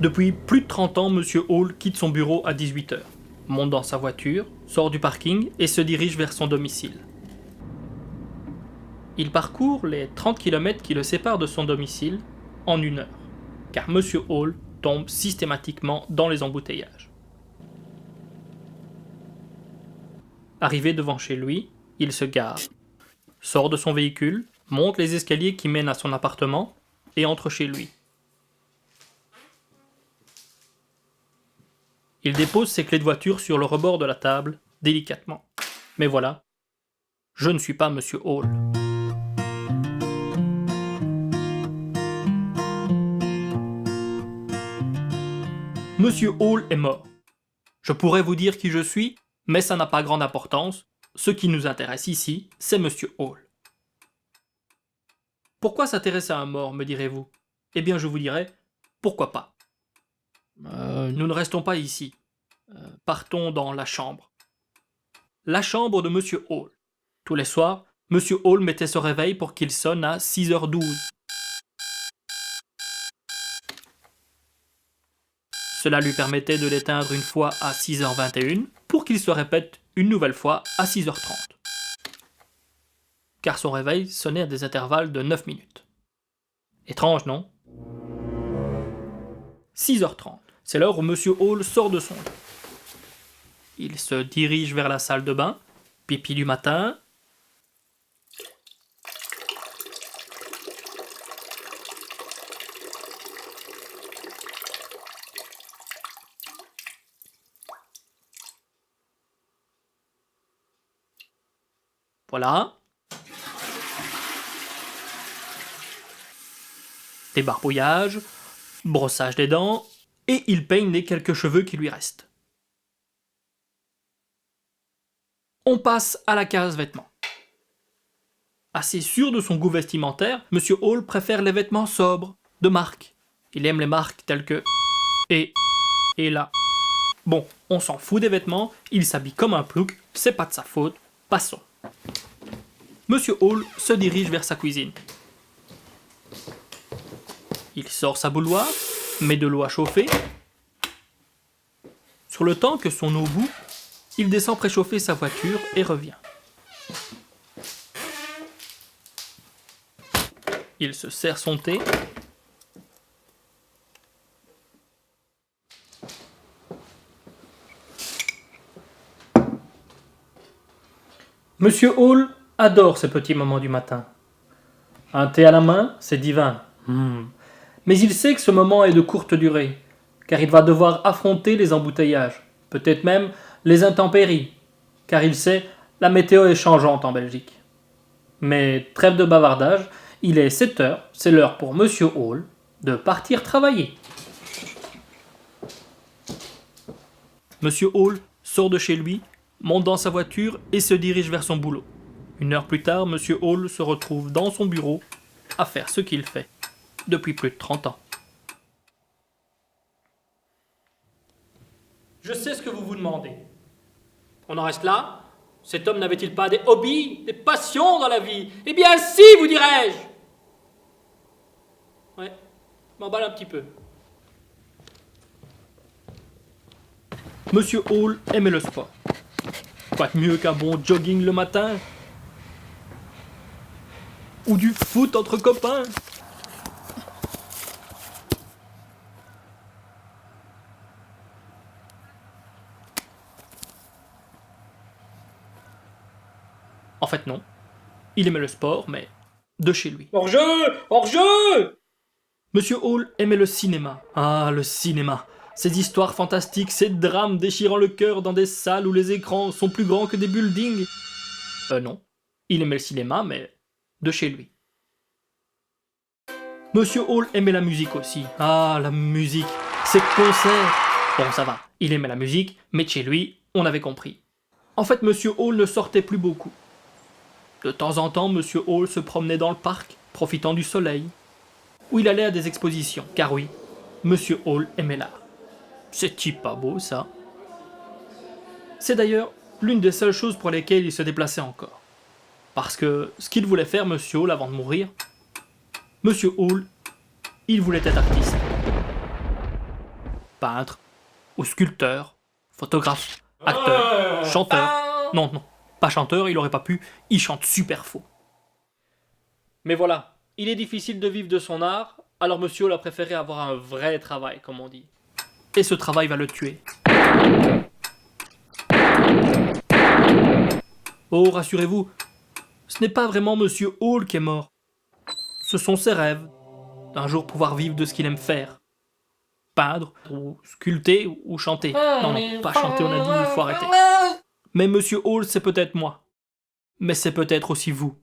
Depuis plus de 30 ans, Monsieur Hall quitte son bureau à 18h, monte dans sa voiture, sort du parking et se dirige vers son domicile. Il parcourt les 30 km qui le séparent de son domicile en 1 heure, car Monsieur Hall tombe systématiquement dans les embouteillages. Arrivé devant chez lui, il se gare, sort de son véhicule, monte les escaliers qui mènent à son appartement et entre chez lui. Il dépose ses clés de voiture sur le rebord de la table, délicatement. Mais voilà, je ne suis pas Monsieur Hall. Monsieur Hall est mort. Je pourrais vous dire qui je suis, mais ça n'a pas grande importance. Ce qui nous intéresse ici, c'est Monsieur Hall. Pourquoi s'intéresser à un mort, me direz-vous? Eh bien, je vous dirai, pourquoi pas. Nous ne restons pas ici. Partons dans la chambre. La chambre de Monsieur Hall. Tous les soirs, Monsieur Hall mettait ce réveil pour qu'il sonne à 6h12. Cela lui permettait de l'éteindre une fois à 6h21 pour qu'il se répète une nouvelle fois à 6h30. Car son réveil sonnait à des intervalles de 9 minutes. Étrange, non? 6h30, c'est l'heure où Monsieur Hall sort de son lit. Il se dirige vers la salle de bain, pipi du matin. Voilà. Débarbouillage, brossage des dents, et il peigne les quelques cheveux qui lui restent. On passe à la case vêtements. Assez sûr de son goût vestimentaire, Monsieur Hall préfère les vêtements sobres, de marque. Il aime les marques telles que et là. Bon, on s'en fout des vêtements, il s'habille comme un plouc, c'est pas de sa faute, passons. Monsieur Hall se dirige vers sa cuisine. Il sort sa bouilloire, met de l'eau à chauffer. Sur le temps que son eau bout, il descend préchauffer sa voiture et revient. Il se sert son thé. Monsieur Hall adore ces petits moments du matin. Un thé à la main, c'est divin. Mais il sait que ce moment est de courte durée, car il va devoir affronter les embouteillages, peut-être même les intempéries, car il sait, la météo est changeante en Belgique. Mais trêve de bavardage, il est 7h, c'est l'heure pour Monsieur Hall de partir travailler. Monsieur Hall sort de chez lui, monte dans sa voiture et se dirige vers son boulot. 1 heure plus tard, Monsieur Hall se retrouve dans son bureau à faire ce qu'il fait depuis plus de 30 ans. Je sais ce que vous vous demandez. On en reste là? Cet homme n'avait-il pas des hobbies, des passions dans la vie? Eh bien si, vous dirais-je! Ouais, je m'emballe un petit peu. Monsieur Hall aimait le sport. Quoi de mieux qu'un bon jogging le matin? Ou du foot entre copains? En fait, non. Il aimait le sport, mais de chez lui. Hors-jeu! Hors-jeu! Monsieur Hall aimait le cinéma. Ah, le cinéma. Ces histoires fantastiques, ces drames déchirant le cœur dans des salles où les écrans sont plus grands que des buildings. Non. Il aimait le cinéma, mais de chez lui. Monsieur Hall aimait la musique aussi. Ah, la musique. Ces concerts. Bon, ça va. Il aimait la musique, mais de chez lui, on avait compris. En fait, Monsieur Hall ne sortait plus beaucoup. De temps en temps, Monsieur Hall se promenait dans le parc, profitant du soleil, où il allait à des expositions, car oui, Monsieur Hall aimait l'art. C'est-il pas beau, ça? C'est d'ailleurs l'une des seules choses pour lesquelles il se déplaçait encore. Parce que ce qu'il voulait faire, Monsieur Hall, avant de mourir, Monsieur Hall, il voulait être artiste. peintre ou sculpteur, photographe, acteur, chanteur. Non, non, pas chanteur, il aurait pas pu, il chante super faux. Mais voilà, il est difficile de vivre de son art, alors monsieur Hall a préféré avoir un vrai travail, comme on dit. Et ce travail va le tuer. Oh, rassurez-vous, ce n'est pas vraiment monsieur Hall qui est mort. Ce sont ses rêves, d'un jour pouvoir vivre de ce qu'il aime faire. Peindre, ou sculpter, ou chanter. Non, non, pas chanter, on a dit, il faut arrêter. Mais monsieur Hall, c'est peut-être moi. Mais c'est peut-être aussi vous.